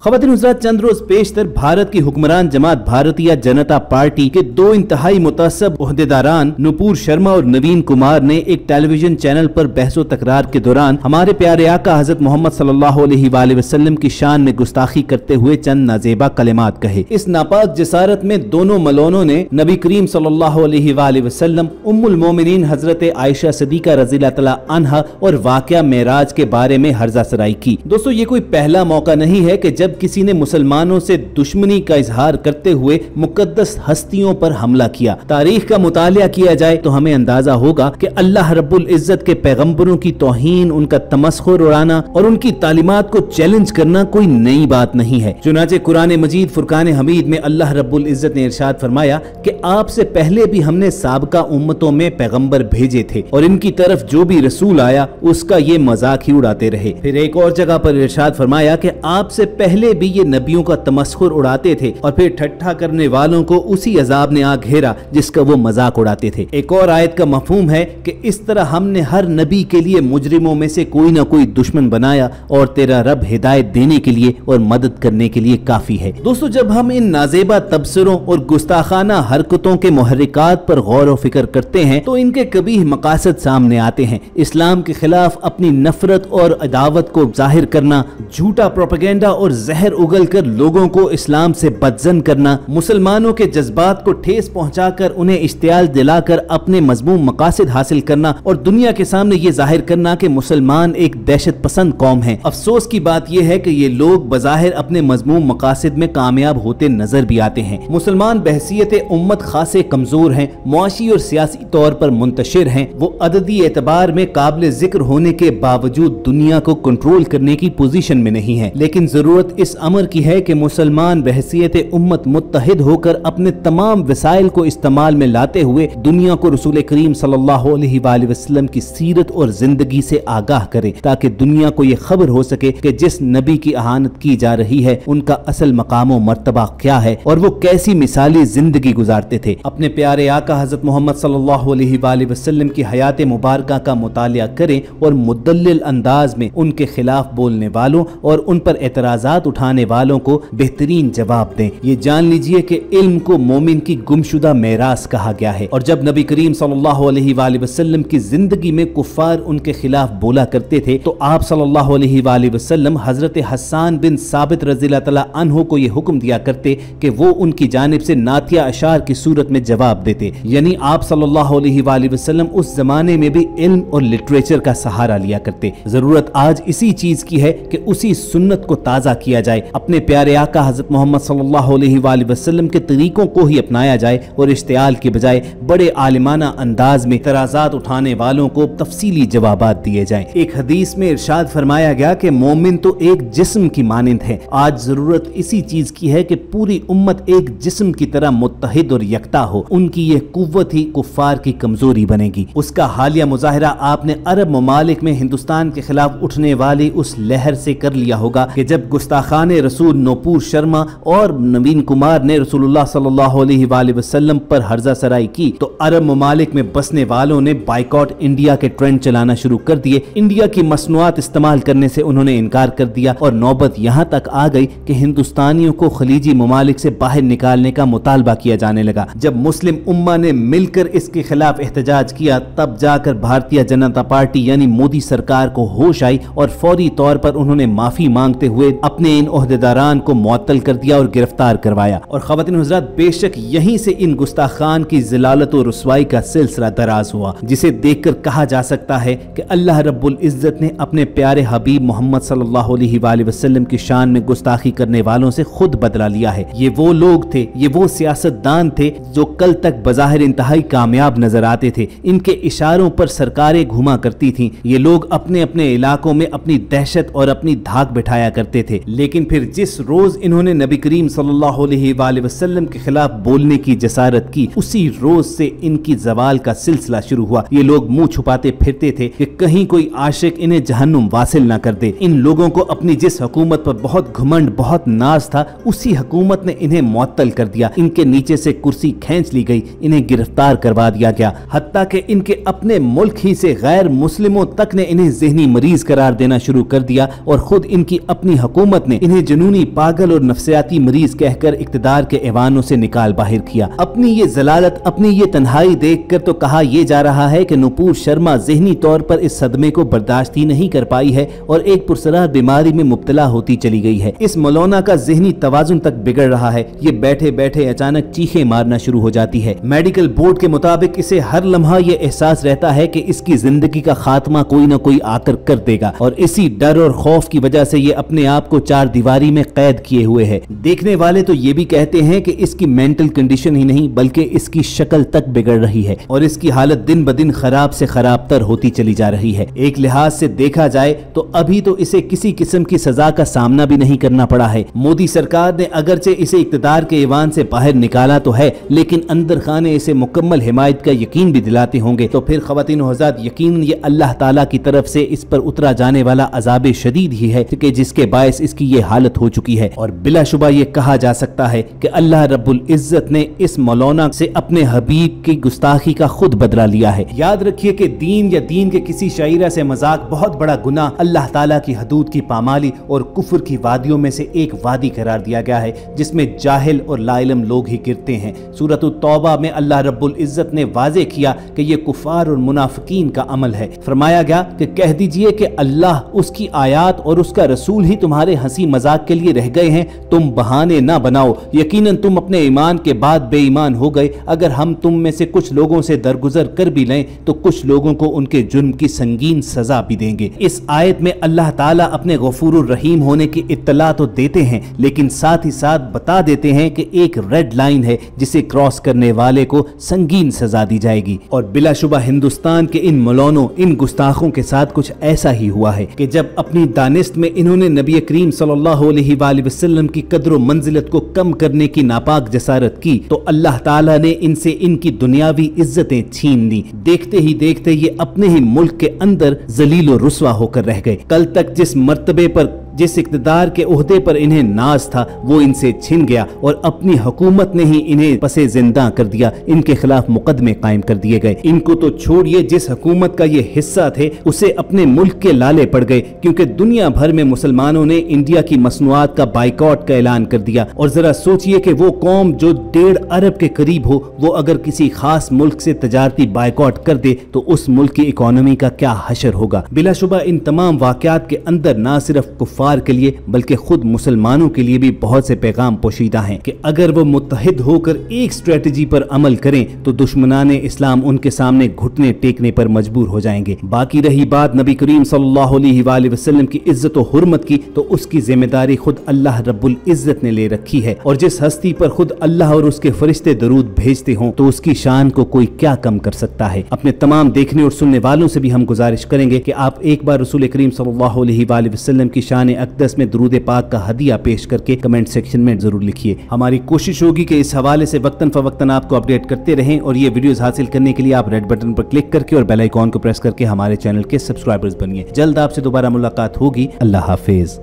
ख़वातीन हज़रात, चंद रोज पेशतर भारत की हुक्मरान जमात भारतीय जनता पार्टी के दो इंतहाई मुतअस्सब ओहदेदारान नुपुर शर्मा और नवीन कुमार ने एक टेलीविजन चैनल पर बहसो तकरार के दौरान हमारे प्यारे आका हज़रत मोहम्मद सल्लल्लाहु अलैहि वसल्लम की शान में गुस्ताखी करते हुए चंद नाजेबा कलिमात कहे। इस नापाक जसारत में दोनों मलौनों ने नबी करीम सल्लल्लाहु अलैहि वसल्लम, उम्मुल मोमिनीन हजरत आयशा सदीका रज़ियल्लाहु तआला अन्हा और वाक़या मेराज के बारे में हर्जा सराई की। दोस्तों, ये कोई पहला मौका नहीं है कि जब किसी ने मुसलमानों से दुश्मनी का इजहार करते हुए मुकद्दस हस्तियों पर हमला किया। तारीख का मुतालिया किया जाए तो हमें अंदाजा होगा कि अल्लाह रब्बुल इज्जत के पैगंबरों की तौहीन, उनका तमस्खुर उड़ाना और उनकी तालीमात को चैलेंज करना कोई नई बात नहीं है। चुनाचे कुरान मजीद फुरकान हमीद में अल्लाह रब्बुल इज्जत ने इरशाद फरमाया कि आपसे पहले भी हमने साबका उम्मतों में पैगंबर भेजे थे और इनकी तरफ जो भी रसूल आया उसका ये मजाक ही उड़ाते रहे। फिर एक और जगह पर इरशाद फरमाया कि आपसे पहले भी ये नबियों का तमस्खुर उड़ाते थे और फिर ठट्ठा करने वालों को उसी अजाब ने आ घेरा जिसका वो मजाक उड़ाते थे। एक और आयत का मफहूम है कि इस तरह हमने हर नबी के लिए मुजरिमों में से कोई ना कोई दुश्मन बनाया और तेरा रब हिदायत देने के लिए और मदद करने के लिए काफी है। दोस्तों, जब हम इन नाजेबा तबसरों और गुस्ताखाना हरकतों के मुहर्रिकात पर गौर व फिक्र करते हैं तो इनके कबीह मकासद सामने आते हैं। इस्लाम के खिलाफ अपनी नफरत और अदावत को जाहिर करना, झूठा प्रोपेगेंडा और जहर उगल कर लोगों को इस्लाम से बदजन करना, मुसलमानों के जज्बात को ठेस पहुंचाकर उन्हें इश्तियाल दिलाकर अपने मजमूम मकासद हासिल करना और दुनिया के सामने ये जाहिर करना कि मुसलमान एक दहशत पसंद कौम है। अफसोस की बात यह है कि ये लोग बज़ाहिर अपने मजमूम मकासद में कामयाब होते नजर भी आते हैं। मुसलमान बहसीयत उम्मत खासे कमजोर हैं, मुआशी और सियासी तौर पर मुंतशिर हैं। वो अददी एतबार में काबिल जिक्र होने के बावजूद दुनिया को कंट्रोल करने की पोजीशन में नहीं है। लेकिन जरूरत इस अमर की है कि मुसलमान बहसीयत उम्मत मुत्तहिद होकर अपने तमाम वसाइल को इस्तेमाल में लाते हुए दुनिया को रसूल करीम सल्लल्लाहु अलैहि वसल्लम की सीरत और जिंदगी से आगाह करे, ताकि दुनिया को ये खबर हो सके कि जिस नबी की अहानत की जा रही है उनका असल मकाम और मर्तबा क्या है और वो कैसी मिसाली जिंदगी गुजारते थे। अपने प्यारे आका हजरत मोहम्मद सल्लल्लाहु अलैहि वसल्लम की हयात मुबारका का मुतालिया करें और मुदल्लिल अंदाज में उनके खिलाफ बोलने वालों और उन पर एतराजात उठाने वालों को बेहतरीन जवाब दें। ये जान लीजिए कि इल्म को मोमिन की गुमशुदा मेरास कहा गया है और जब नबी करीम सल्लल्लाहु अलैहि वसल्लम की जिंदगी में कुफ्फार उनके खिलाफ बोला करते थे तो आप सल्लल्लाहु अलैहि वसल्लम हजरत हस्सान बिन साबित रज़ियल्लाहु तआला अन्हु को ये हुक्म दिया करते कि वो उनकी जानिब से नातिया अशार की सूरत में जवाब देते। यानी आप सल्लल्लाहु अलैहि वसल्लम उस जमाने में भी इल्म और लिटरेचर का सहारा लिया करते। जरूरत आज इसी चीज की है कि उसी सुन्नत को ताज़ा किया जाए, अपने प्यारे आका हजरत मोहम्मद सल्लल्लाहु अलैहि वसल्लम के तरीकों को ही अपनाया जाए और इश्तियाल के बजाय बड़े आलिमाना अंदाज में तराजात उठाने वालों को तफसीली जवाबात दिए जाएं। एक हदीस में इरशाद फरमाया गया कि मोमिन तो एक जिस्म की मानिंद है। आज जरूरत इसी चीज की है कि पूरी उम्मत एक जिस्म की तरह मुत्तहिद और यकता हो। उनकी यह कुव्वत ही कुफ्फार की कमजोरी बनेगी। उसका हालिया मुजाहिरा आपने अरब ममालिक में हिंदुस्तान के खिलाफ उठने वाली उस लहर से कर लिया होगा कि जब गुस्ताखाने रसूल नुपुर शर्मा और नवीन कुमार ने रसूलुल्लाह सल्लल्लाहु अलैहि वसल्लम पर हर्जा सराई की तो अरब ममालिक में बसने वालों ने बाइकॉट इंडिया के ट्रेंड चलाना शुरू कर दिए। इंडिया की मसनूआत इस्तेमाल करने से उन्होंने इनकार कर दिया और नौबत यहाँ तक आ गई कि हिंदुस्तानियों को खलीजी ममालिक से बाहर निकालने का मुतालबा किया जाने लगा। जब मुस्लिम उम्मा ने मिलकर इसके खिलाफ एहतजाज किया तब जाकर भारतीय जनता पार्टी यानी मोदी सरकार को होश आई और फौरी तौर पर उन्होंने माफी मांगते हुए अपने इन ओहदेदारान को मुअत्तल कर दिया और गिरफ्तार करवाया। और ख़वातीन हज़रात, बेशक यहीं से इन गुस्ताखान की ज़िलालत और रुसवाई का सिलसिला दराज हुआ, जिसे देखकर कहा जा सकता है कि अल्लाह रब्बुल इज्जत ने अपने प्यारे हबीब मोहम्मद सल्लल्लाहु अलैहि वसल्लम की शान में गुस्ताखी करने वालों से खुद बदला लिया है। ये वो लोग थे, ये वो सियासतदान थे जो कल तक बज़ाहिर इंतहाई कामयाब नजर आते थे। इनके इशारों पर सरकारें घुमा करती थीं। ये लोग अपने अपने इलाकों में अपनी दहशत और अपनी धाक बिठाया करते थे, लेकिन फिर जिस रोज इन्होंने नबी करीम सल्लल्लाहु अलैहि वसल्लम के खिलाफ बोलने की जसारत की उसी रोज से इनकी जवाल का सिलसिला शुरू हुआ। ये लोग मुंह छुपाते फिरते थे कि कहीं कोई आशिक इन्हें जहन्नुम वासिल ना कर दे। इन लोगों को अपनी जिस हुकूमत पर बहुत घमंड, बहुत नाज था, उसी हुकूमत ने इन्हें मुअत्तल कर दिया। इनके नीचे से कुर्सी खींच ली गई, इन्हें गिरफ्तार करवा दिया गया। हत्ता कि इनके अपने मुल्क ही से गैर मुस्लिमों तक ने इन्हें ज़हनी मरीज करार देना शुरू कर दिया और खुद इनकी अपनी हुकूमत ने इन्हें जुनूनी, पागल और नफ्सियाती मरीज कहकर इक्तदार के ऐवानों से निकाल बाहर किया। अपनी ये जलालत, अपनी ये तन्हाई देखकर तो कहा यह जा रहा है कि नुपुर शर्मा ज़हनी तौर पर इस सदमे को बर्दाश्त ही नहीं कर पाई है और एक पुरसरार बीमारी में मुब्तला होती चली गई है। इस मौलाना का ज़हनी तवाजुन तक बिगड़ रहा है। ये बैठे बैठे अचानक चीखें मारना शुरू हो जाती है। मेडिकल बोर्ड के मुताबिक इसे हर लम्हा ये एहसास रहता है कि इसकी जिंदगी का खात्मा कोई न कोई आकर कर देगा और इसी डर और खौफ की वजह से ये अपने आप को चार दीवारी में कैद किए हुए है। देखने वाले तो ये भी कहते हैं कि इसकी मेंटल कंडीशन ही नहीं बल्कि इसकी शक्ल तक बिगड़ रही है और इसकी हालत दिन ब दिन खराब से खराब तर होती चली जा रही है। एक लिहाज से देखा जाए तो अभी तो इसे किसी किस्म की सजा का सामना भी नहीं करना पड़ा है। मोदी सरकार ने अगरचे इसे इक्तदार के ईवान से बाहर निकाला तो है, लेकिन अंदर खाने इसे मुकम्मल हिमायत का यकीन भी दिलाते होंगे। तो फिर ख़वातीन व हज़रात, यकीनन ये अल्लाह ताला की तरफ से इस पर उतरा जाने वाला अज़ाब शदीद ही है कि जिसके बायस इसकी ये हालत हो चुकी है। और बिलाशुबा ये कहा जा सकता है कि अल्लाह रब्बुल इज्जत ने इस मौलाना से अपने हबीब की गुस्ताखी का खुद बदला लिया है। याद रखिए कि दीन या दीन के किसी शायरा से मजाक बहुत बड़ा गुनाह, अल्लाह ताला की हदूद की पामाली और कुफ्र की वादियों में से एक वादी करार दिया गया है जिसमें जाहिल और लाइलम लोग ही गिरते हैं। सूरत तौबा में अल्लाह रब्बुल इज्जत ने वाज़े किया कि ये कुफार और मुनाफिकीन का अमल है। फरमाया गया कि कह दीजिए कि अल्लाह, उसकी आयात और उसका रसूल ही तुम्हारे हंसी मजाक के लिए रह गए हैं। तुम बहाने ना बनाओ, यकीनन तुम अपने ईमान के बाद बेईमान हो गए। अगर हम तुम में से कुछ लोगों से दरगुजर कर भी लें तो कुछ लोगों को उनके जुर्म की संगीन सजा भी देंगे। इस आयत में अल्लाह ताला अपने गफूरुर रहीम होने की इत्तला तो देते हैं, लेकिन साथ ही साथ बता देते हैं कि एक रेड लाइन है जिसे क्रॉस करने वाले को संगीन सजा दी जाएगी। और बिलाशुबा हिंदुस्तान के इन मौलानों, इन गुस्ताखों के साथ कुछ ऐसा ही हुआ है कि जब अपनी दानिस्त में इन्होंने नबी करीम सल्लल्लाहु अलैहि वसल्लम की कद्र मंजिलत को कम करने की नापाक जसारत की तो अल्लाह ताला ने इनसे इनकी दुनियावी इज्जतें छीन ली। देखते ही देखते ये अपने ही मुल्क के अंदर जलील और रुस्वा होकर रह गए। कल तक जिस मर्तबे पर, जिस इक़्तिदार के ओहदे पर इन्हें नाज था वो इनसे छिन गया और अपनी हुकूमत ने ही इन्हें पसे जिंदा कर दिया। इनके खिलाफ मुकदमे कायम कर दिए गए। इनको तो छोड़िए, जिस हुकूमत का ये हिस्सा थे उसे अपने मुल्क के लाले पड़ गए, क्योंकि दुनिया भर में मुसलमानों ने इंडिया की मसनूआत का बाइकॉट का ऐलान कर दिया। और जरा सोचिए कि वो कौम जो 1.5 अरब के करीब हो, वो अगर किसी खास मुल्क से तजारती बाइकॉट कर दे तो उस मुल्क की इकोनॉमी का क्या हशर होगा। बिलाशुबा इन तमाम वाकयात के अंदर ना सिर्फ कुफार के लिए बल्कि खुद मुसलमानों के लिए भी बहुत से पैगाम पोशीदा हैं कि अगर वो मुत्तहिद होकर एक स्ट्रेटजी पर अमल करें तो दुश्मनाने इस्लाम उनके सामने घुटने टेकने पर मजबूर हो जाएंगे। बाकी रही बात नबी करीम सल्लल्लाहु अलैहि वसल्लम की इज्जत और हुर्मत की, तो उसकी जिम्मेदारी खुद अल्लाह रब्बुल इज्जत ने ले रखी है। और जिस हस्ती पर खुद अल्लाह और उसके फरिश्ते दरूद भेजते हों तो उसकी शान को कोई क्या कम कर सकता है। अपने तमाम देखने और सुनने वालों से भी हम गुजारिश करेंगे कि आप एक बार रसूल करीम सल्लल्लाहु अलैहि वसल्लम की शान अक़दस में दुरूद पाक का हदिया पेश करके कमेंट सेक्शन में जरूर लिखिए। हमारी कोशिश होगी कि इस हवाले से वक्तन फवक्तन आपको अपडेट करते रहें और ये वीडियोस हासिल करने के लिए आप रेड बटन पर क्लिक करके और बेल आइकॉन को प्रेस करके हमारे चैनल के सब्सक्राइबर्स बनिए। जल्द आपसे दोबारा मुलाकात होगी। अल्लाह हाफिज।